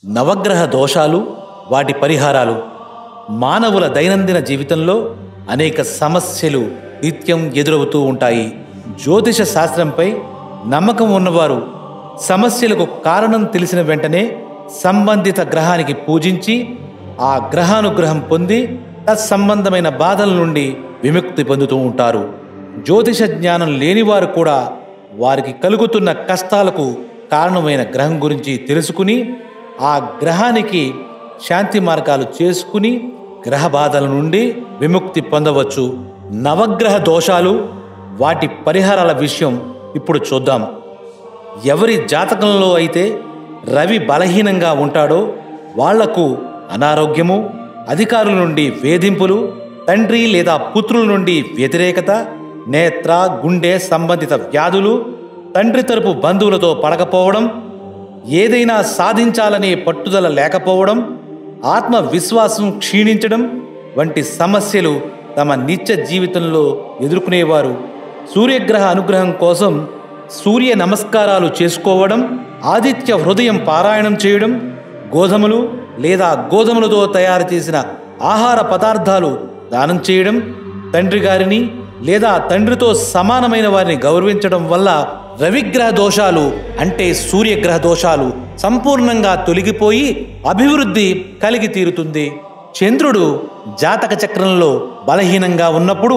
నవగ్రహ దోషాలు, వాటి పరిహారాలు. మానవుల దైనందిన జీవితంలో అనేక సమస్యలు నిత్యం ఎదురవుతూ ఉంటాయి. జ్యోతిష శాస్త్రంపై నమ్మకం ఉన్నవారు సమస్యలకు కారణం తెలిసిన వెంటనే సంబంధిత గ్రహానికి పూజించి ఆ గ్రహానుగ్రహం పొంది తత్సంబంధమైన బాధల నుండి విముక్తి పొందుతూ ఉంటారు. జ్యోతిష జ్ఞానం లేనివారు కూడా వారికి కలుగుతున్న కష్టాలకు కారణమైన గ్రహం గురించి తెలుసుకుని ఆ గ్రహానికి శాంతి మార్గాలు చేసుకుని గ్రహ బాధల నుండి విముక్తి పొందవచ్చు. నవగ్రహ దోషాలు, వాటి పరిహారాల విషయం ఇప్పుడు చూద్దాం. ఎవరి జాతకంలో అయితే రవి బలహీనంగా ఉంటాడో వాళ్లకు అనారోగ్యము, అధికారుల నుండి వేధింపులు, తండ్రి లేదా పుత్రుల నుండి వ్యతిరేకత, నేత్ర గుండె సంబంధిత వ్యాధులు, తండ్రి తరపు బంధువులతో పడకపోవడం, ఏదైనా సాధించాలనే పట్టుదల లేకపోవడం, ఆత్మవిశ్వాసం క్షీణించడం వంటి సమస్యలు తమ నిత్య జీవితంలో ఎదుర్కొనేవారు సూర్యగ్రహ అనుగ్రహం కోసం సూర్య నమస్కారాలు చేసుకోవడం, ఆదిత్య హృదయం పారాయణం చేయడం, గోధుమలు లేదా గోధుమలతో తయారు చేసిన ఆహార పదార్థాలు దానం చేయడం, తండ్రి గారిని లేదా తండ్రితో సమానమైన వారిని గౌరవించడం వల్ల రవిగ్రహ దోషాలు అంటే సూర్యగ్రహ దోషాలు సంపూర్ణంగా తొలగిపోయి అభివృద్ధి కలిగి తీరుతుంది. చంద్రుడు జాతక చక్రంలో బలహీనంగా ఉన్నప్పుడు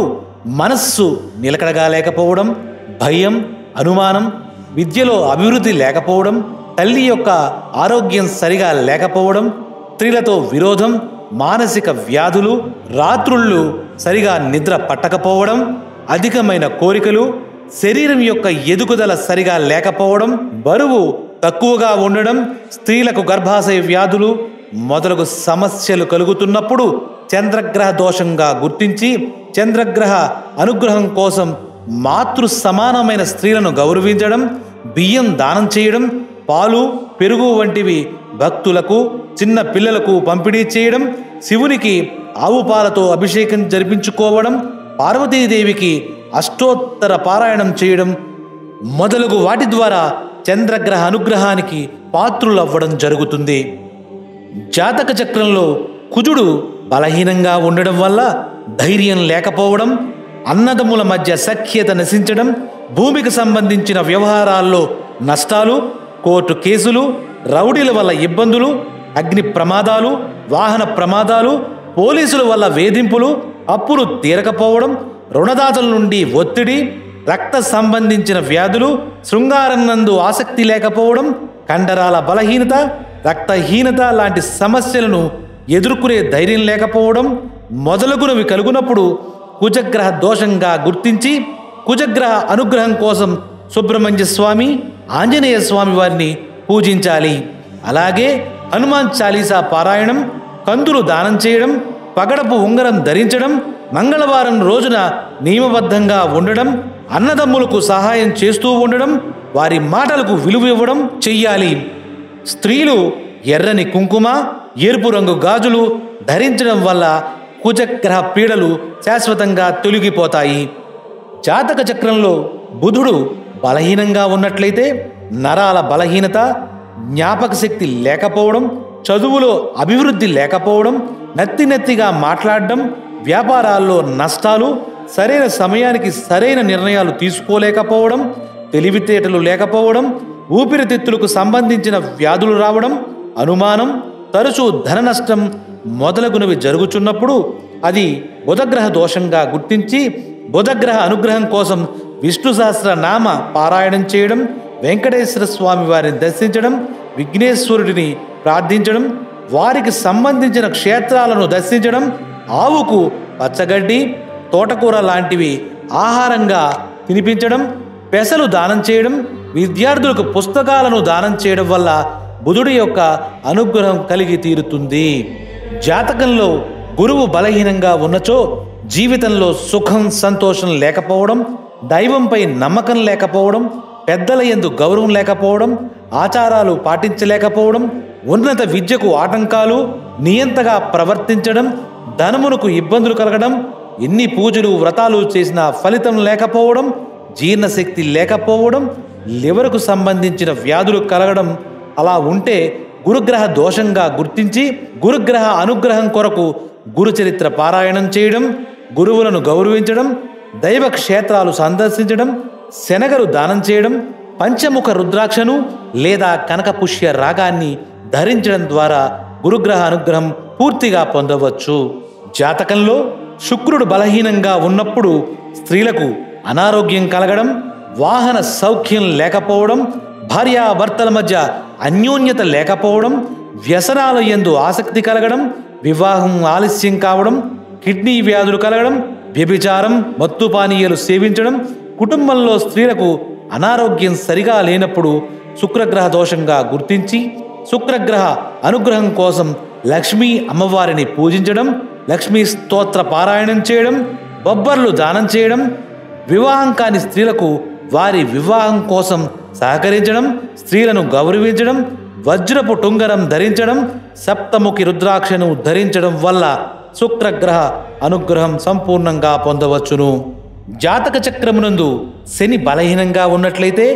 మనస్సు నిలకడగా లేకపోవడం, భయం, అనుమానం, విద్యలో అభివృద్ధి లేకపోవడం, తల్లి యొక్క ఆరోగ్యం సరిగా లేకపోవడం, స్త్రీలతో విరోధం, మానసిక వ్యాధులు, రాత్రుళ్ళు సరిగా నిద్ర పట్టకపోవడం, అధికమైన కోరికలు, శరీరం యొక్క ఎదుగుదల సరిగా లేకపోవడం, బరువు తక్కువగా ఉండడం, స్త్రీలకు గర్భాశయ వ్యాధులు మొదలగు సమస్యలు కలుగుతున్నప్పుడు చంద్రగ్రహ దోషంగా గుర్తించి చంద్రగ్రహ అనుగ్రహం కోసం మాతృ సమానమైన స్త్రీలను గౌరవించడం, బియ్యం దానం చేయడం, పాలు, పెరుగు వంటివి భక్తులకు, చిన్న పిల్లలకు పంపిణీ చేయడం, శివునికి ఆవు పాలతో అభిషేకం జరిపించుకోవడం, పార్వతీదేవికి అష్టోత్తర పారాయణం చేయడం మొదలగు వాటి ద్వారా చంద్రగ్రహ అనుగ్రహానికి పాత్రులవ్వడం జరుగుతుంది. జాతక చక్రంలో కుజుడు బలహీనంగా ఉండడం వల్ల ధైర్యం లేకపోవడం, అన్నదమ్ముల మధ్య సఖ్యత నశించడం, భూమికి సంబంధించిన వ్యవహారాల్లో నష్టాలు, కోర్టు కేసులు, రౌడీల వల్ల ఇబ్బందులు, అగ్ని ప్రమాదాలు, వాహన ప్రమాదాలు, పోలీసుల వల్ల వేధింపులు, అప్పులు తీరకపోవడం, రుణదాతల నుండి ఒత్తిడి, రక్త సంబంధించిన వ్యాధులు, శృంగారం నందు ఆసక్తి లేకపోవడం, కండరాల బలహీనత, రక్తహీనత లాంటి సమస్యలను ఎదుర్కొనే ధైర్యం లేకపోవడం మొదలగునవి కలుగునప్పుడు కుజగ్రహ దోషంగా గుర్తించి కుజగ్రహ అనుగ్రహం కోసం సుబ్రహ్మణ్య స్వామి, ఆంజనేయ స్వామి వారిని పూజించాలి. అలాగే హనుమాన్ చాలీసా పారాయణం, కందులు దానం చేయడం, పగడపు ఉంగరం ధరించడం, మంగళవారం రోజున నియమబద్ధంగా ఉండడం, అన్నదమ్ములకు సహాయం చేస్తూ ఉండడం, వారి మాటలకు విలువ ఇవ్వడం చెయ్యాలి. స్త్రీలు ఎర్రని కుంకుమ, ఎరుపు రంగు గాజులు ధరించడం వల్ల కుజగ్రహ పీడలు శాశ్వతంగా తొలగిపోతాయి. జాతక చక్రంలో బుధుడు బలహీనంగా ఉన్నట్లయితే నరాల బలహీనత, జ్ఞాపక శక్తి లేకపోవడం, చదువులో అభివృద్ధి లేకపోవడం, నత్తిగా మాట్లాడడం, వ్యాపారాల్లో నష్టాలు, సరైన సమయానికి సరైన నిర్ణయాలు తీసుకోలేకపోవడం, తెలివితేటలు లేకపోవడం, ఊపిరితిత్తులకు సంబంధించిన వ్యాధులు రావడం, అనుమానం, తరచూ ధన నష్టం మొదలగునవి జరుగుతున్నప్పుడు అది బుధగ్రహ దోషంగా గుర్తించి బుధగ్రహ అనుగ్రహం కోసం విష్ణు సహస్ర నామ పారాయణం చేయడం, వెంకటేశ్వర స్వామి వారిని దర్శించడం, విఘ్నేశ్వరుడిని ప్రార్థించడం, వారికి సంబంధించిన క్షేత్రాలను దర్శించడం, ఆవుకు పచ్చగడ్డి, తోటకూర లాంటివి ఆహారంగా తినిపించడం, పెసలు దానం చేయడం, విద్యార్థులకు పుస్తకాలను దానం చేయడం వల్ల బుధుడి యొక్క అనుగ్రహం కలిగి తీరుతుంది. జాతకంలో గురువు బలహీనంగా ఉన్నచో జీవితంలో సుఖం, సంతోషం లేకపోవడం, దైవంపై నమ్మకం లేకపోవడం, పెద్దల యందు గౌరవం లేకపోవడం, ఆచారాలు పాటించలేకపోవడం, ఉన్నత విద్యకు ఆటంకాలు, నియంతగా ప్రవర్తించడం, ధనమునకు ఇబ్బందులు కలగడం, ఎన్ని పూజలు వ్రతాలు చేసినా ఫలితం లేకపోవడం, జీర్ణశక్తి లేకపోవడం, లివర్కు సంబంధించిన వ్యాధులు కలగడం, అలా ఉంటే గురుగ్రహ దోషంగా గుర్తించి గురుగ్రహ అనుగ్రహం కొరకు గురుచరిత్ర పారాయణం చేయడం, గురువులను గౌరవించడం, దైవ క్షేత్రాలు సందర్శించడం, శనగలు దానం చేయడం, పంచముఖ రుద్రాక్షను లేదా కనకపుష్య రాగాన్ని ధరించడం ద్వారా గురుగ్రహ అనుగ్రహం పూర్తిగా పొందవచ్చు. జాతకంలో శుక్రుడు బలహీనంగా ఉన్నప్పుడు స్త్రీలకు అనారోగ్యం కలగడం, వాహన సౌఖ్యం లేకపోవడం, భార్యాభర్తల మధ్య అన్యోన్యత లేకపోవడం, వ్యసనాల యందు ఆసక్తి కలగడం, వివాహం ఆలస్యం కావడం, కిడ్నీ వ్యాధులు కలగడం, వ్యభిచారం, మత్తు పానీయాలు సేవించడం, కుటుంబంలో స్త్రీలకు అనారోగ్యం సరిగా లేనప్పుడు శుక్రగ్రహ దోషంగా గుర్తించి శుక్రగ్రహ అనుగ్రహం కోసం లక్ష్మీ అమ్మవారిని పూజించడం, లక్ష్మీ స్తోత్ర పారాయణం చేయడం, బొబ్బర్లు దానం చేయడం, వివాహం కాని స్త్రీలకు వారి వివాహం కోసం సహకరించడం, స్త్రీలను గౌరవించడం, వజ్రపు టుంగరం ధరించడం, సప్తముఖి రుద్రాక్షను ధరించడం వల్ల శుక్రగ్రహ అనుగ్రహం సంపూర్ణంగా పొందవచ్చును. జాతక చక్రమునందు శని బలహీనంగా ఉన్నట్లయితే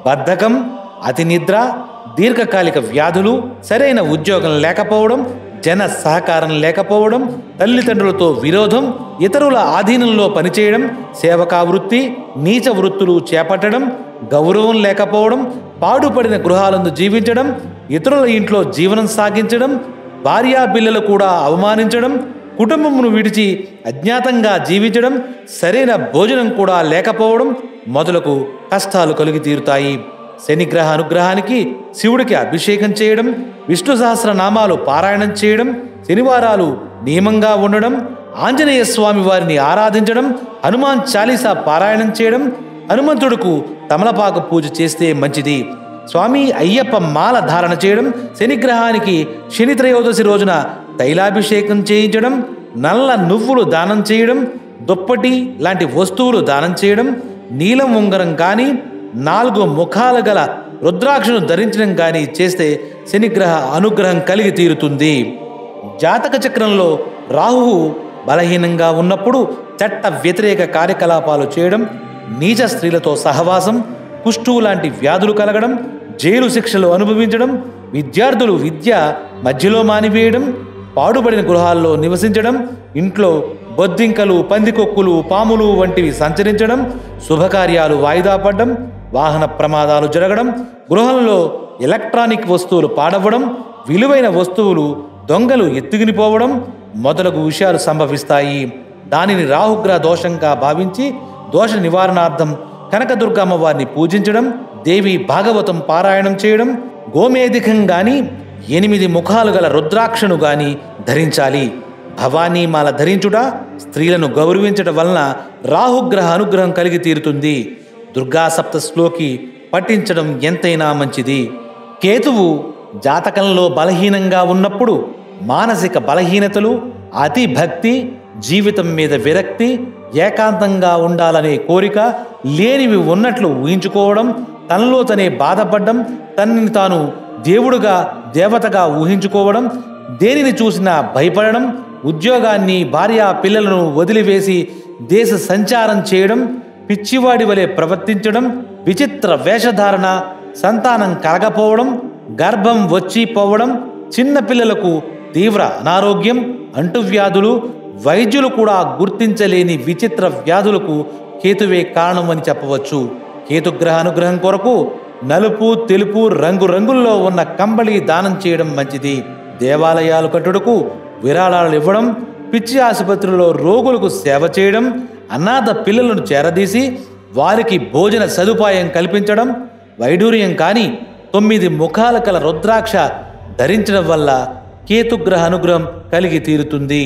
బద్ధకం, అతి నిద్ర, దీర్ఘకాలిక వ్యాధులు, సరైన ఉద్యోగం లేకపోవడం, జన సహకారం లేకపోవడం, తల్లిదండ్రులతో విరోధం, ఇతరుల ఆధీనంలో పనిచేయడం, సేవకా వృత్తి, నీచ వృత్తులు చేపట్టడం, గౌరవం లేకపోవడం, పాడుపడిన గృహాలందు జీవించడం, ఇతరుల ఇంట్లో జీవనం సాగించడం, భార్యా పిల్లలు కూడా అవమానించడం, కుటుంబమును విడిచి అజ్ఞాతంగా జీవించడం, సరైన భోజనం కూడా లేకపోవడం మొదలగు కష్టాలు కలిగి తీరుతాయి. శనిగ్రహ అనుగ్రహానికి శివుడికి అభిషేకం చేయడం, విష్ణు సహస్రనామాలు పారాయణం చేయడం, శనివారాలు నియమంగా ఉండడం, ఆంజనేయ స్వామి వారిని ఆరాధించడం, హనుమాన్ చాలీసా పారాయణం చేయడం, హనుమంతుడుకు తమలపాకు పూజ చేస్తే మంచిది. స్వామి అయ్యప్ప మాల ధారణ చేయడం, శనిగ్రహానికి శని త్రయోదశి రోజున తైలాభిషేకం చేయించడం, నల్ల నువ్వులు దానం చేయడం, దుప్పటి లాంటి వస్తువులు దానం చేయడం, నీలం ఉంగరం కానీ 4 ముఖాలు గల రుద్రాక్షను ధరించడం కానీ చేస్తే శనిగ్రహ అనుగ్రహం కలిగి తీరుతుంది. జాతక చక్రంలో రాహువు బలహీనంగా ఉన్నప్పుడు చట్ట వ్యతిరేక కార్యకలాపాలు చేయడం, నీచ స్త్రీలతో సహవాసం, కుష్టు లాంటి వ్యాధులు కలగడం, జైలు శిక్షలు అనుభవించడం, విద్యార్థులు విద్య మధ్యలో మానివేయడం, పాడుబడిన గృహాల్లో నివసించడం, ఇంట్లో బొద్దింకలు, పందికొక్కులు, పాములు వంటివి సంచరించడం, శుభకార్యాలు వాయిదా పడడం, వాహన ప్రమాదాలు జరగడం, గృహంలో ఎలక్ట్రానిక్ వస్తువులు పాడవడం, విలువైన వస్తువులు దొంగలు ఎత్తుకునిపోవడం మొదలగు విషయాలు సంభవిస్తాయి. దానిని రాహుగ్రహ దోషంగా భావించి దోష నివారణార్థం కనకదుర్గమ్మ వారిని పూజించడం, దేవి భాగవతం పారాయణం చేయడం, గోమేధికం గాని 8 ముఖాలు గల రుద్రాక్షను గాని ధరించాలి. భవానీ మాల ధరించుట, స్త్రీలను గౌరవించడం వలన రాహుగ్రహ అనుగ్రహం కలిగి తీరుతుంది. దుర్గా సప్తశ్లోకి పఠించడం ఎంతైనా మంచిది. కేతువు జాతకంలో బలహీనంగా ఉన్నప్పుడు మానసిక బలహీనతలు, అతి భక్తి, జీవితం మీద విరక్తి, ఏకాంతంగా ఉండాలనే కోరిక, లేనివి ఉన్నట్లు ఊహించుకోవడం, తనలో తనే బాధపడడం, తనని తాను దేవుడుగా దేవతగా ఊహించుకోవడం, దేనిని చూసినా భయపడడం, ఉద్యోగాన్ని భార్య పిల్లలను వదిలివేసి దేశ సంచారం చేయడం, పిచ్చివాడి వలె ప్రవర్తించడం, విచిత్ర వేషధారణ, సంతానం కలగపోవడం, గర్భం వచ్చి పోవడం, చిన్నపిల్లలకు తీవ్ర అనారోగ్యం, అంటువ్యాధులు, వైద్యులు కూడా గుర్తించలేని విచిత్ర వ్యాధులకు కేతువే కారణమని చెప్పవచ్చు. కేతుగ్రహ అనుగ్రహం కొరకు నలుపు, తెలుపు రంగుల్లో ఉన్న కంబళి దానం చేయడం మంచిది. దేవాలయాలు కట్టుటకు విరాళాలు ఇవ్వడం, పిచ్చి ఆసుపత్రుల్లో రోగులకు సేవ చేయడం, అనాథ పిల్లలను చేరదీసి వారికి భోజన సదుపాయం కల్పించడం, వైడూర్యం కాని 9 ముఖాల కల రుద్రాక్ష ధరించడం వల్ల కేతుగ్రహ అనుగ్రహం కలిగి తీరుతుంది.